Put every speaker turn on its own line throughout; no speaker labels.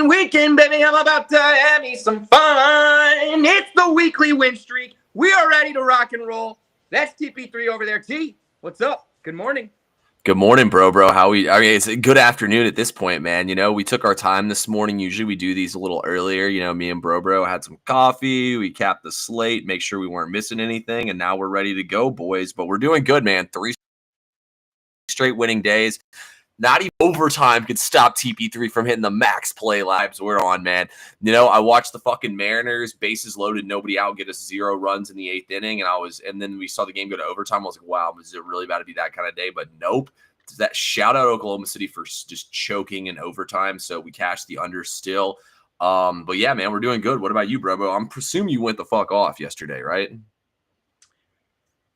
Weekend, baby, I'm about to have me some fun. It's the weekly win streak. We are ready to rock and roll. That's TP3 over there. T, what's up? Good morning.
Good morning, bro. I mean, it's a good afternoon at this point, man. We took our time this morning. Usually we do these a little earlier. Me and bro had some coffee. We capped the slate, make sure we weren't missing anything. And now we're ready to go, boys. But we're doing good, man. 3 straight winning days. Not even overtime could stop TP3 from hitting the max play lives we're on, man. I watched the fucking Mariners, bases loaded, nobody out, get us 0 runs in the 8th inning, and then we saw the game go to overtime. I was like, wow, is it really about to be that kind of day? But nope. That shout out Oklahoma City for just choking in overtime, so we cashed the under still. But yeah, man, we're doing good. What about you, bro? I'm presuming you went the fuck off yesterday, right?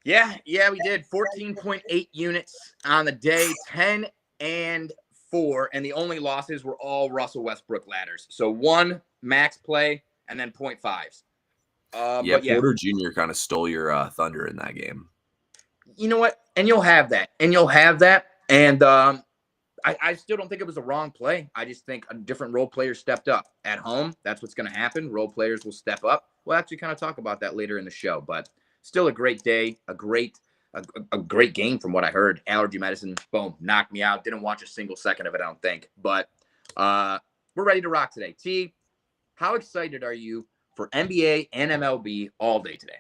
Yeah, we did. 14.8 units on the day, 10 and 4, and the only losses were all Russell Westbrook ladders. So 1 max play and then 0.5s.
But Porter Jr. kind of stole your thunder in that game.
You know what? And you'll have that. And I still don't think it was a wrong play. I just think a different role player stepped up. At home, that's what's going to happen. Role players will step up. We'll actually kind of talk about that later in the show. But still a great day, a great game from what I heard. Allergy medicine, boom, knocked me out. Didn't watch a single second of it, I don't think. But we're ready to rock today. T, how excited are you for NBA and MLB all day today?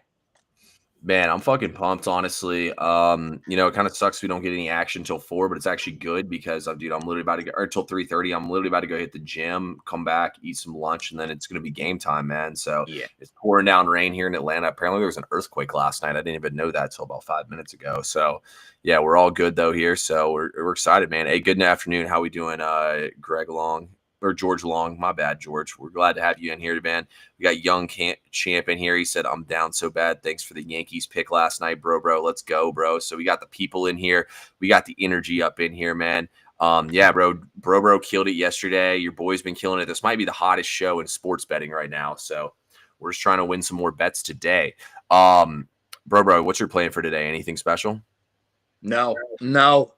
Man, I'm fucking pumped, honestly. It kind of sucks we don't get any action until 4, but it's actually good because, I'm literally about to go, or until 3:30. I'm literally about to go hit the gym, come back, eat some lunch, and then it's going to be game time, man. So yeah. It's pouring down rain here in Atlanta. Apparently, there was an earthquake last night. I didn't even know that until about 5 minutes ago. So yeah, we're all good though here. So we're excited, man. Hey, good afternoon. How we doing, Greg Long? Or George Long, my bad, George. We're glad to have you in here, man. We got Young Champ in here. He said, I'm down so bad. Thanks for the Yankees pick last night, bro. Let's go, bro. So we got the people in here. We got the energy up in here, man. Yeah, bro. Bro killed it yesterday. Your boy's been killing it. This might be the hottest show in sports betting right now. So we're just trying to win some more bets today. Bro, what's your plan for today? Anything special?
No.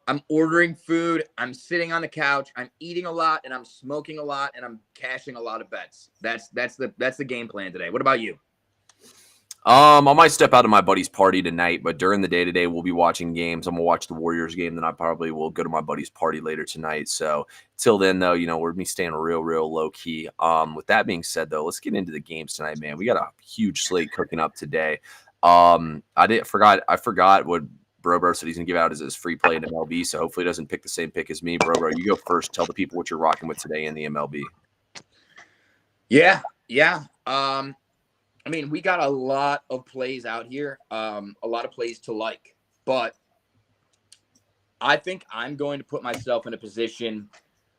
I'm ordering food. I'm sitting on the couch. I'm eating a lot, and I'm smoking a lot, and I'm cashing a lot of bets. That's the game plan today. What about you?
I might step out of my buddy's party tonight, but during the day today, we'll be watching games. I'm gonna watch the Warriors game, then I probably will go to my buddy's party later tonight. So till then, though, we're gonna be staying real low key. With that being said, though, let's get into the games tonight, man. We got a huge slate cooking up today. I forgot what Bro said he's going to give out as his free play in MLB, so hopefully he doesn't pick the same pick as me. Bro, you go first. Tell the people what you're rocking with today in the MLB.
Yeah. We got a lot of plays out here, a lot of plays to like, but I think I'm going to put myself in a position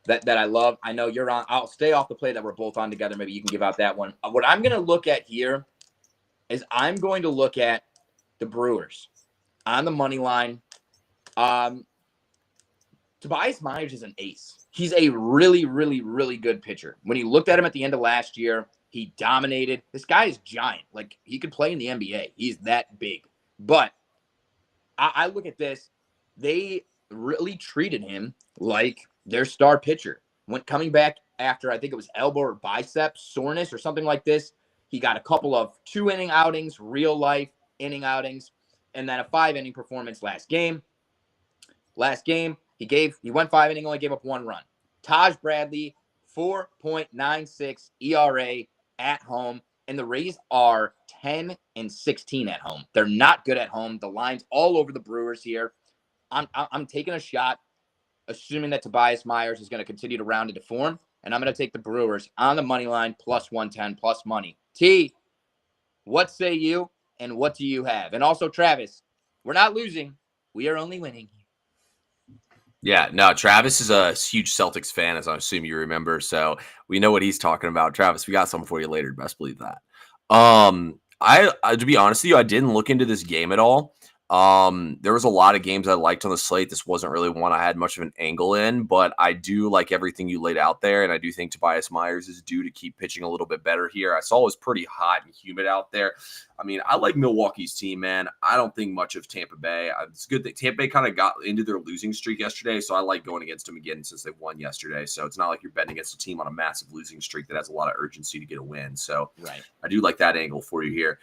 that I love. I know you're on. I'll stay off the play that we're both on together. Maybe you can give out that one. What I'm going to look at here is I'm going to look at the Brewers on the money line. Tobias Myers is an ace. He's a really good pitcher. When you looked at him at the end of last year, he dominated. This guy is giant. Like, he could play in the NBA. He's that big. But I look at this. They really treated him like their star pitcher. When coming back after, I think it was elbow or bicep soreness or something like this, he got a couple of 2-inning outings, real life inning outings, and then a 5-inning performance last game. He went 5 innings, only gave up 1 run. Taj Bradley, 4.96 ERA at home, and the Rays are 10-16 at home. They're not good at home. The line's all over the Brewers here. I'm taking a shot, assuming that Tobias Myers is going to continue to round into form, and I'm going to take the Brewers on the money line, plus 110, plus money. T, what say you? And what do you have? And also, Travis, we're not losing. We are only winning.
Yeah, no, Travis is a huge Celtics fan, as I assume you remember. So we know what he's talking about. Travis, we got something for you later. Best believe that. I to be honest with you, I didn't look into this game at all. There was a lot of games I liked on the slate. This wasn't really one I had much of an angle in, but I do like everything you laid out there, and I do think Tobias Myers is due to keep pitching a little bit better here. I saw it was pretty hot and humid out there. I mean, I like Milwaukee's team, man. I don't think much of Tampa Bay. It's good that Tampa Bay kind of got into their losing streak yesterday, so I like going against them again since they won yesterday. So it's not like you're betting against a team on a massive losing streak that has a lot of urgency to get a win. So
Right.
I do like that angle for you here.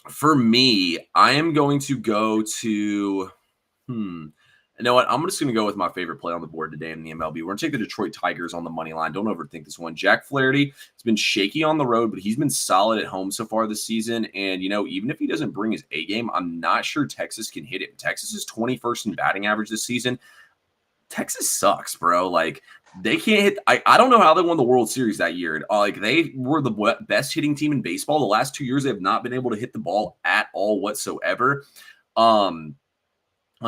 For me, I am going to go to, you know what? I'm just going to go with my favorite play on the board today in the MLB. We're going to take the Detroit Tigers on the money line. Don't overthink this one. Jack Flaherty has been shaky on the road, but he's been solid at home so far this season. And, you know, even if he doesn't bring his A game, I'm not sure Texas can hit him. Texas is 21st in batting average this season. Texas sucks, bro. Like, they can't hit. I don't know how they won the World Series that year. Like, they were the best hitting team in baseball. The last 2 years, they have not been able to hit the ball at all whatsoever. On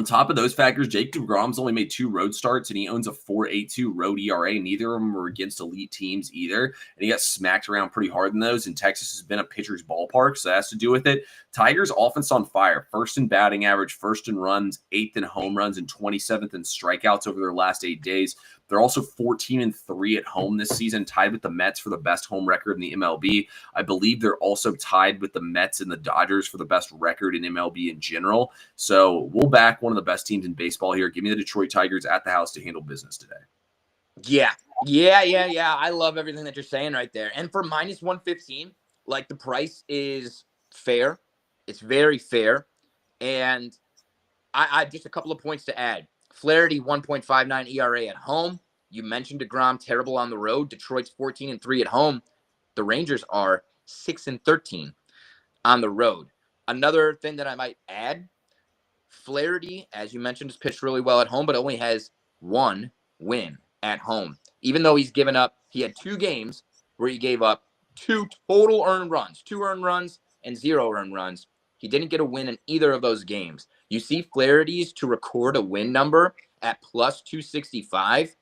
top of those factors, Jake DeGrom's only made 2 road starts, and he owns a 4.82 road ERA. Neither of them were against elite teams either, and he got smacked around pretty hard in those, and Texas has been a pitcher's ballpark, so that has to do with it. Tigers' offense on fire. 1st in batting average, 1st in runs, 8th in home runs, and 27th in strikeouts over their last 8 days. They're also 14-3 at home this season, tied with the Mets for the best home record in the MLB. I believe they're also tied with the Mets and the Dodgers for the best record in MLB in general. So we'll back one of the best teams in baseball here. Give me the Detroit Tigers at the house to handle business today.
Yeah. I love everything that you're saying right there. And for minus 115, like, the price is fair. It's very fair. And I just a couple of points to add. Flaherty, 1.59 ERA at home. You mentioned DeGrom, terrible on the road. Detroit's 14-3 at home. The Rangers are 6-13 on the road. Another thing that I might add, Flaherty, as you mentioned, has pitched really well at home, but only has 1 win at home. Even though he had 2 games where he gave up 2 total earned runs, 2 earned runs and 0 earned runs. He didn't get a win in either of those games. You see Flaherty's to record a win number at plus 265.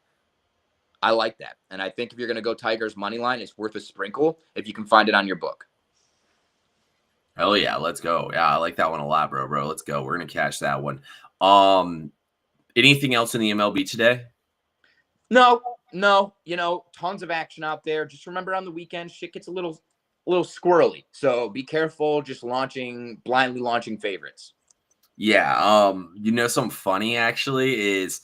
I like that. And I think if you're going to go Tigers money line, it's worth a sprinkle if you can find it on your book.
Hell yeah, let's go. Yeah, I like that one a lot, bro. Let's go. We're going to catch that one. Anything else in the MLB today?
No. Tons of action out there. Just remember, on the weekend, shit gets a little squirrely. So be careful just blindly launching favorites.
Yeah. Something funny actually is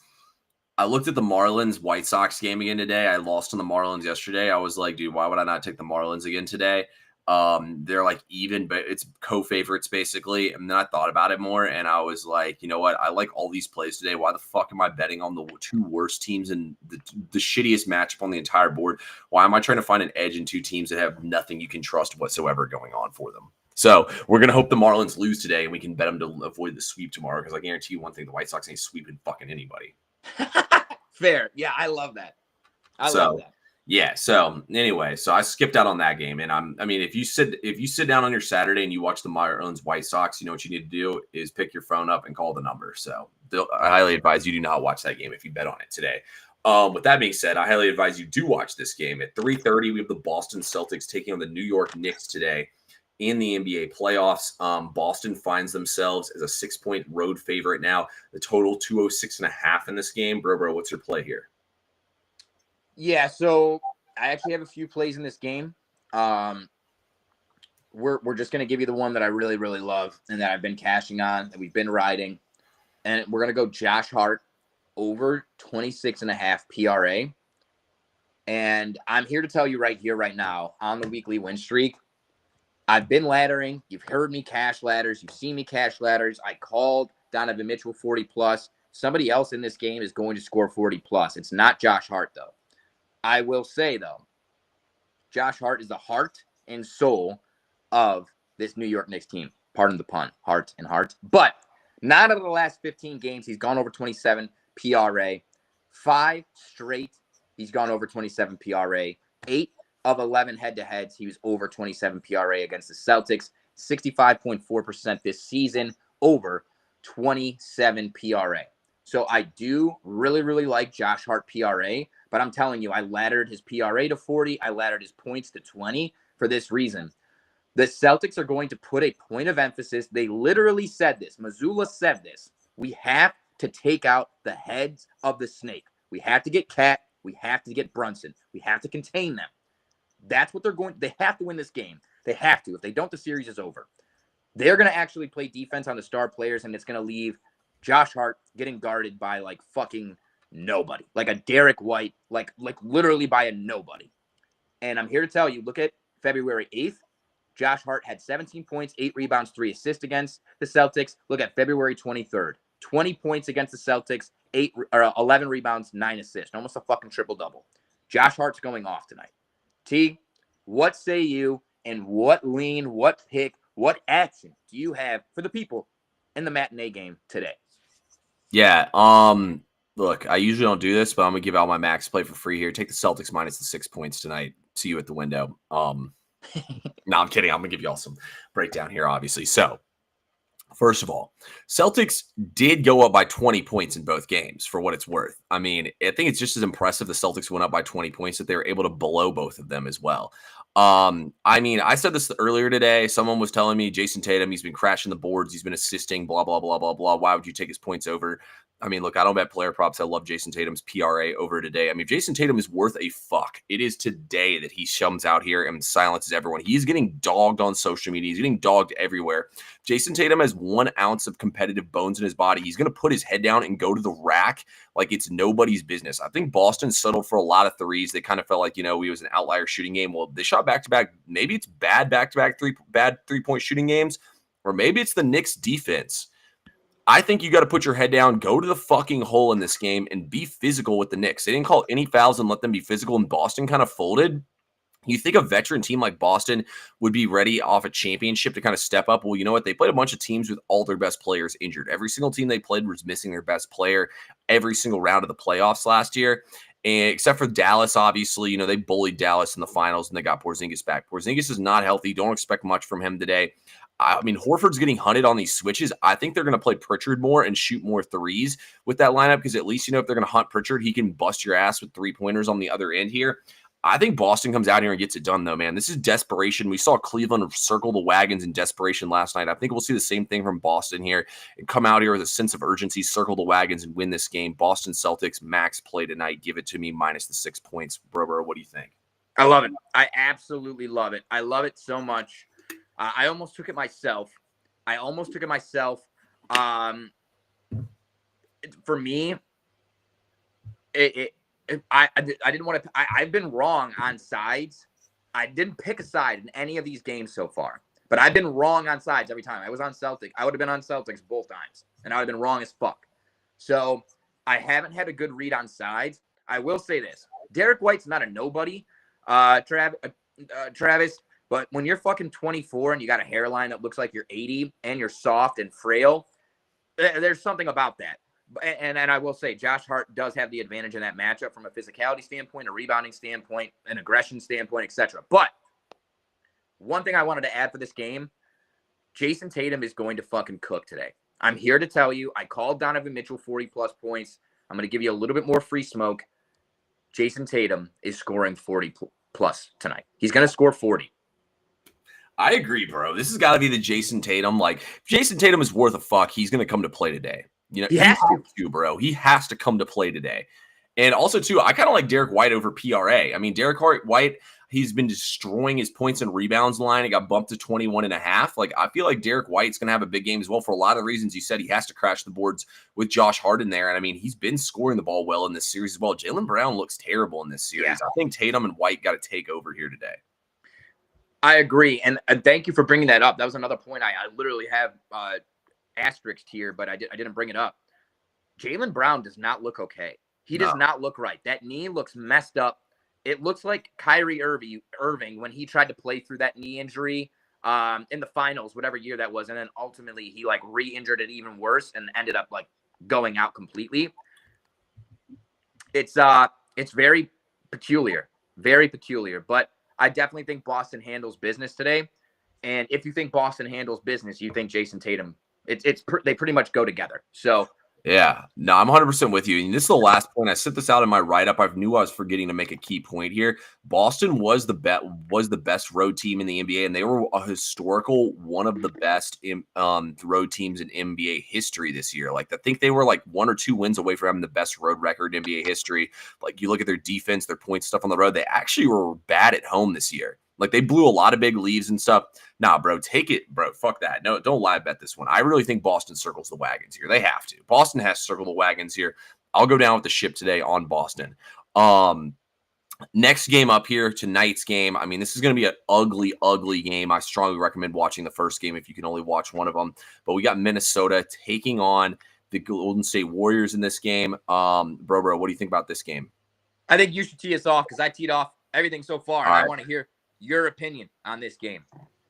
I looked at the Marlins White Sox game again today. I lost on the Marlins yesterday. I was like, dude, why would I not take the Marlins again today? They're like even, but it's co-favorites basically. And then I thought about it more and I was like, you know what? I like all these plays today. Why the fuck am I betting on the 2 worst teams and the shittiest matchup on the entire board? Why am I trying to find an edge in 2 teams that have nothing you can trust whatsoever going on for them? So we're going to hope the Marlins lose today and we can bet them to avoid the sweep tomorrow. Because I guarantee you one thing, the White Sox ain't sweeping fucking anybody.
Fair. Yeah, I love that. I love that.
Yeah. So anyway, so I skipped out on that game, and if you sit down on your Saturday and you watch the Marlins White Sox, you know what you need to do is pick your phone up and call the number. So I highly advise you do not watch that game if you bet on it today. With that being said, I highly advise you do watch this game at 3:30. We have the Boston Celtics taking on the New York Knicks today in the NBA playoffs. Boston finds themselves as a 6-point road favorite now. The total 206.5 in this game. Bro, what's your play here?
Yeah, so I actually have a few plays in this game. We're just going to give you the one that I really, really love and that I've been cashing on, that we've been riding. And we're going to go Josh Hart over 26.5 PRA. And I'm here to tell you right here, right now, on the weekly win streak, I've been laddering. You've heard me cash ladders. You've seen me cash ladders. I called Donovan Mitchell 40+. Somebody else in this game is going to score 40+. It's not Josh Hart, though. I will say, though, Josh Hart is the heart and soul of this New York Knicks team. Pardon the pun, heart and heart. But 9 out of the last 15 games, he's gone over 27 PRA. 5 straight, he's gone over 27 PRA. 8 of 11 head-to-heads, he was over 27 PRA against the Celtics. 65.4% this season, over 27 PRA. So I do really, really like Josh Hart PRA. But I'm telling you, I laddered his PRA to 40. I laddered his points to 20 for this reason. The Celtics are going to put a point of emphasis. They literally said this. Missoula said this. We have to take out the heads of the snake. We have to get Cat. We have to get Brunson. We have to contain them. That's what they're going. They have to win this game. They have to. If they don't, the series is over. They're going to actually play defense on the star players, and it's going to leave Josh Hart getting guarded by like fucking nobody, like a Derek White, like literally by a nobody. And I'm here to tell you, look at February 8th. Josh Hart had 17 points, 8 rebounds, 3 assists against the Celtics. Look at February 23rd. 20 points against the Celtics, 11 rebounds, 9 assists. Almost a fucking triple-double. Josh Hart's going off tonight. T, what say you, and what lean, what pick, what action do you have for the people in the matinee game today?
Yeah, look, I usually don't do this, but I'm going to give out my max play for free here. Take the Celtics minus the 6 points tonight. See you at the window. No, I'm kidding. I'm going to give you all some breakdown here, obviously. So, first of all, Celtics did go up by 20 points in both games, for what it's worth. I mean, I think it's just as impressive the Celtics went up by 20 points that they were able to blow both of them as well. I mean, I said this earlier today. Someone was telling me Jason Tatum, he's been crashing the boards. He's been assisting, blah, blah, blah, blah, blah. Why would you take his points over? I mean, look, I don't bet player props. I love Jason Tatum's PRA over today. I mean, Jason Tatum is worth a fuck. It is today that he comes out here and silences everyone. He's getting dogged on social media. He's getting dogged everywhere. Jason Tatum has 1 ounce of competitive bones in his body. He's going to put his head down and go to the rack like it's nobody's business. I think Boston settled for a lot of threes. They kind of felt like, we was an outlier shooting game. Well, they shot back-to-back. Maybe it's back-to-back bad three-point shooting games, or maybe it's the Knicks defense. I think you got to put your head down, go to the fucking hole in this game, and be physical with the Knicks. They didn't call any fouls and let them be physical, and Boston kind of folded. You think a veteran team like Boston would be ready off a championship to kind of step up? Well, you know what? They played a bunch of teams with all their best players injured. Every single team they played was missing their best player every single round of the playoffs last year. And except for Dallas, obviously, they bullied Dallas in the finals and they got Porzingis back. Porzingis is not healthy. Don't expect much from him today. I mean, Horford's getting hunted on these switches. I think they're going to play Pritchard more and shoot more threes with that lineup because at least, if they're going to hunt Pritchard, he can bust your ass with 3-pointers on the other end here. I think Boston comes out here and gets it done, though, man. This is desperation. We saw Cleveland circle the wagons in desperation last night. I think we'll see the same thing from Boston here and come out here with a sense of urgency, circle the wagons, and win this game. Boston Celtics max play tonight. Give it to me minus the 6 points. Bro, what do you think?
I love it. I absolutely love it. I love it so much. I almost took it myself. For me, I didn't want to. I've been wrong on sides. I didn't pick a side in any of these games so far, but I've been wrong on sides every time. I was on Celtics. I would have been on Celtics both times, and I would have been wrong as fuck. So I haven't had a good read on sides. I will say this: Derek White's not a nobody, Travis. But when you're fucking 24 and you got a hairline that looks like you're 80 and you're soft and frail, there's something about that. And I will say Josh Hart does have the advantage in that matchup from a physicality standpoint, a rebounding standpoint, an aggression standpoint, etc. But one thing I wanted to add for this game, Jason Tatum is going to fucking cook today. I'm here to tell you, I called Donovan Mitchell 40-plus points. I'm going to give you a little bit more free smoke. Jason Tatum is scoring 40-plus tonight. He's going to score 40.
I agree, bro. This has got to be the Jason Tatum. Like, if Jason Tatum is worth a fuck, he's going to come to play today. He has to, bro. He has to come to play today. And also, too, I kind of like Derek White over PRA. I mean, Derek White, he's been destroying his points and rebounds line. It got bumped to 21.5. Like, I feel like Derek White's going to have a big game as well for a lot of the reasons you said. He has to crash the boards with Josh Hart in there. And, I mean, he's been scoring the ball well in this series as well. Jaylen Brown looks terrible in this series. Yeah. I think Tatum and White got to take over here today.
I agree. And thank you for bringing that up. That was another point I literally have asterisked here, but I didn't bring it up. Jaylen Brown does not look okay. He does not look right. That knee looks messed up. It looks like Kyrie Irving when he tried to play through that knee injury in the finals, whatever year that was. And then ultimately he re-injured it even worse and ended up going out completely. It's very peculiar, but I definitely think Boston handles business today. And if you think Boston handles business, you think Jason Tatum, they pretty much go together. So
Yeah, no, I'm 100% with you. And this is the last point. I set this out in my write up. I knew I was forgetting to make a key point here. Boston was the best road team in the NBA, and they were a historical one of the best road teams in NBA history this year. Like I think they were like 1 or 2 wins away from having the best road record in NBA history. Like you look at their defense, their point stuff on the road, they actually were bad at home this year. Like they blew a lot of big leads and stuff. Nah, bro, take it, bro. Fuck that. No, don't live bet this one. I really think Boston circles the wagons here. They have to. Boston has to circle the wagons here. I'll go down with the ship today on Boston. Next game up here, tonight's game. I mean, this is going to be an ugly, ugly game. I strongly recommend watching the first game if you can only watch one of them. But we got Minnesota taking on the Golden State Warriors in this game. Bro, what do you think about this game?
I think you should tee us off because I teed off everything so far, and I want to hear your opinion on this game.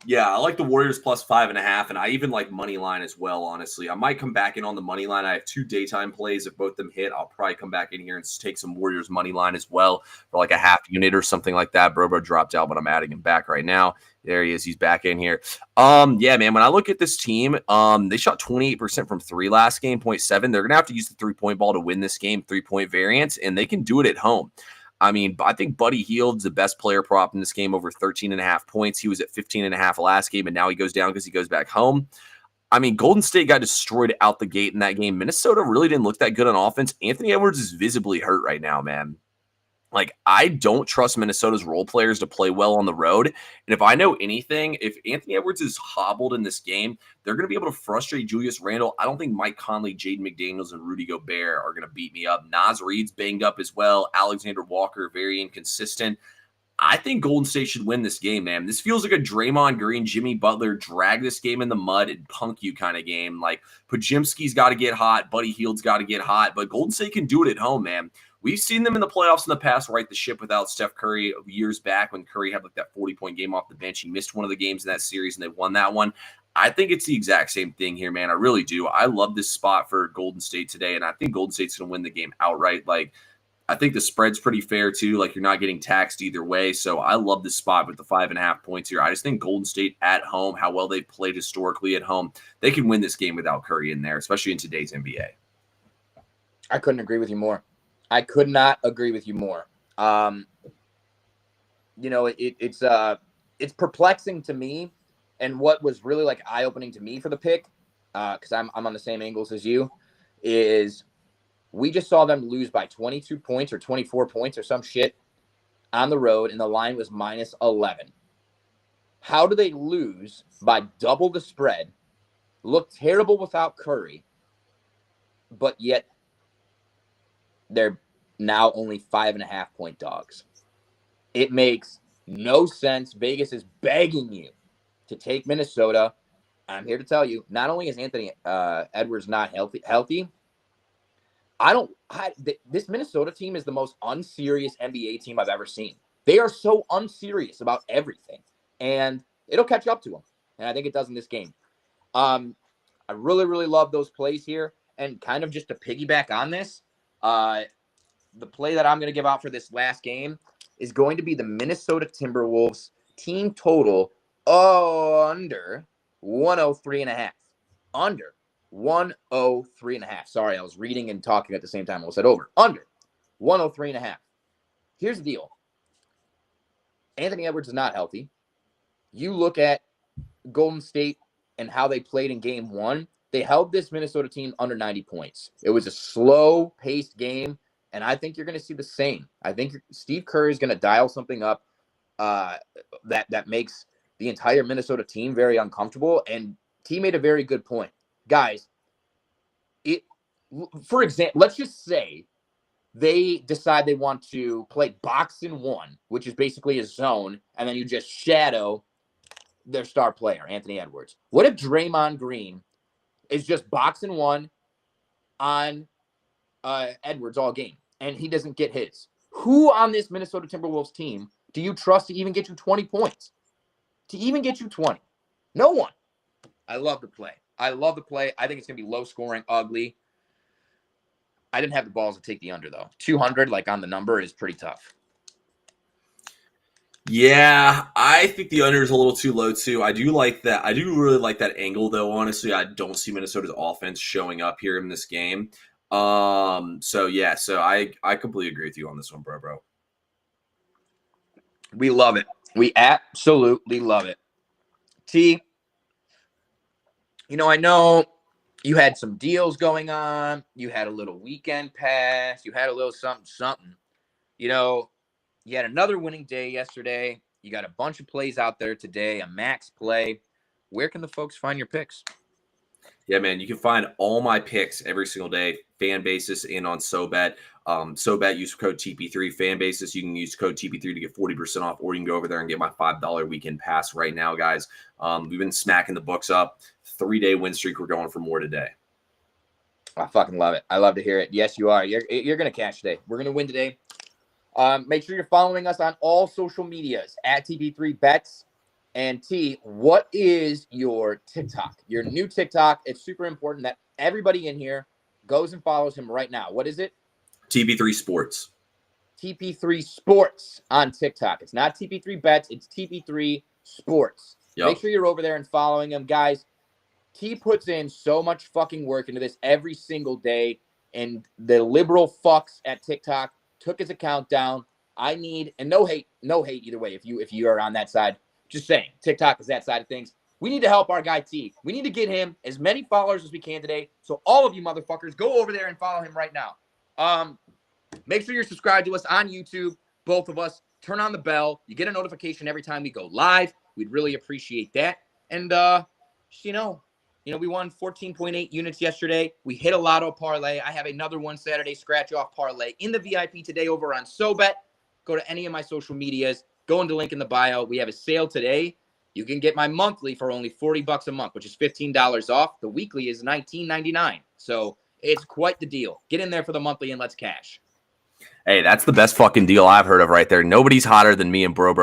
Yeah, I like the Warriors plus 5.5, and I even like money line as well, honestly. I might come back in on the money line. I have 2 daytime plays. If both of them hit, I'll probably come back in here and take some Warriors money line as well for like a half unit or something like that. Bro dropped out, but I'm adding him back right now. There he is. He's back in here. Yeah, man, when I look at this team, they shot 28% from 3 last game, 0.7. They're going to have to use the 3-point ball to win this game, 3-point variance, and they can do it at home. I mean, I think Buddy Hield's the best player prop in this game, over 13.5 points. He was at 15.5 last game, and now he goes down because he goes back home. I mean, Golden State got destroyed out the gate in that game. Minnesota really didn't look that good on offense. Anthony Edwards is visibly hurt right now, man. Like, I don't trust Minnesota's role players to play well on the road. And if I know anything, if Anthony Edwards is hobbled in this game, they're going to be able to frustrate Julius Randle. I don't think Mike Conley, Jaden McDaniels, and Rudy Gobert are going to beat me up. Naz Reid's banged up as well. Alexander Walker, very inconsistent. I think Golden State should win this game, man. This feels like a Draymond Green, Jimmy Butler, drag this game in the mud and punk you kind of game. Like, Podziemski's got to get hot. Buddy Hield's got to get hot. But Golden State can do it at home, man. We've seen them in the playoffs in the past right the ship without Steph Curry years back when Curry had like that 40-point game off the bench. He missed one of the games in that series, and they won that one. I think it's the exact same thing here, man. I really do. I love this spot for Golden State today, and I think Golden State's going to win the game outright. Like, I think the spread's pretty fair, too. Like, you're not getting taxed either way. So I love this spot with the 5.5 points here. I just think Golden State at home, how well they've played historically at home, they can win this game without Curry in there, especially in today's NBA.
I couldn't agree with you more. I could not agree with you more. It's perplexing to me, and what was really like eye-opening to me for the pick, because I'm on the same angles as you, is we just saw them lose by 22 points or 24 points or some shit on the road, and the line was minus 11. How do they lose by double the spread, look terrible without Curry, but yet they're now only 5.5 point dogs? It makes no sense. Vegas is begging you to take Minnesota. I'm here to tell you, not only is Anthony Edwards not healthy, this Minnesota team is the most unserious NBA team I've ever seen. They are so unserious about everything, and it'll catch up to them. And I think it does in this game. I really, really love those plays here. And kind of just to piggyback on this, the play that I'm going to give out for this last game is going to be the Minnesota Timberwolves team total under 103.5. Under 103.5. Sorry, I was reading and talking at the same time. I said over. Under 103.5. Here's the deal. Anthony Edwards is not healthy. You look at Golden State and how they played in game 1. They held this Minnesota team under 90 points. It was a slow-paced game. And I think you're going to see the same. I think Steve Kerr is going to dial something up that makes the entire Minnesota team very uncomfortable. And T made a very good point. Guys, for example, let's just say they decide they want to play box and one, which is basically a zone, and then you just shadow their star player, Anthony Edwards. What if Draymond Green is just box and one on Edwards all game, and he doesn't get his? Who on this Minnesota Timberwolves team do you trust to even get you 20 points? To even get you 20? No one. I love the play. I think it's going to be low scoring, ugly. I didn't have the balls to take the under, though. 200, like on the number, is pretty tough.
Yeah, I think the under is a little too low too. I do like that. I do really like that angle though. Honestly, I don't see Minnesota's offense showing up here in this game. So yeah, so I completely agree with you on this one, bro.
We love it. We absolutely love it. T, I know you had some deals going on. You had a little weekend pass. You had a little something. You had another winning day yesterday. You got a bunch of plays out there today, a max play. Where can the folks find your picks?
Yeah, man, you can find all my picks every single day, fan basis and on SoBet. SoBet, use code TP3. Fan basis, you can use code TP3 to get 40% off, or you can go over there and get my $5 weekend pass right now, guys. We've been smacking the books up. 3-day win streak. We're going for more today.
I fucking love it. I love to hear it. Yes, you are. You're going to cash today. We're going to win today. Make sure you're following us on all social medias at TP3Bets. And T, what is your TikTok? Your new TikTok. It's super important that everybody in here goes and follows him right now. What is it?
TP3 Sports.
TP3 Sports on TikTok. It's not TP3Bets. It's TP3 Sports. Yep. Make sure you're over there and following him. Guys, T puts in so much fucking work into this every single day. And the liberal fucks at TikTok took his account down. I need, and no hate either way if you are on that side. Just saying, TikTok is that side of things. We need to help our guy T. We need to get him as many followers as we can today. So all of you motherfuckers, go over there and follow him right now. Make sure you're subscribed to us on YouTube, both of us. Turn on the bell. You get a notification every time we go live. We'd really appreciate that. And, we won 14.8 units yesterday. We hit a lotto parlay. I have another one Saturday scratch-off parlay in the VIP today over on SoBet. Go to any of my social medias. Go into link in the bio. We have a sale today. You can get my monthly for only $40 a month, which is $15 off. The weekly is $19.99. So it's quite the deal. Get in there for the monthly and let's cash.
Hey, that's the best fucking deal I've heard of right there. Nobody's hotter than me and bro.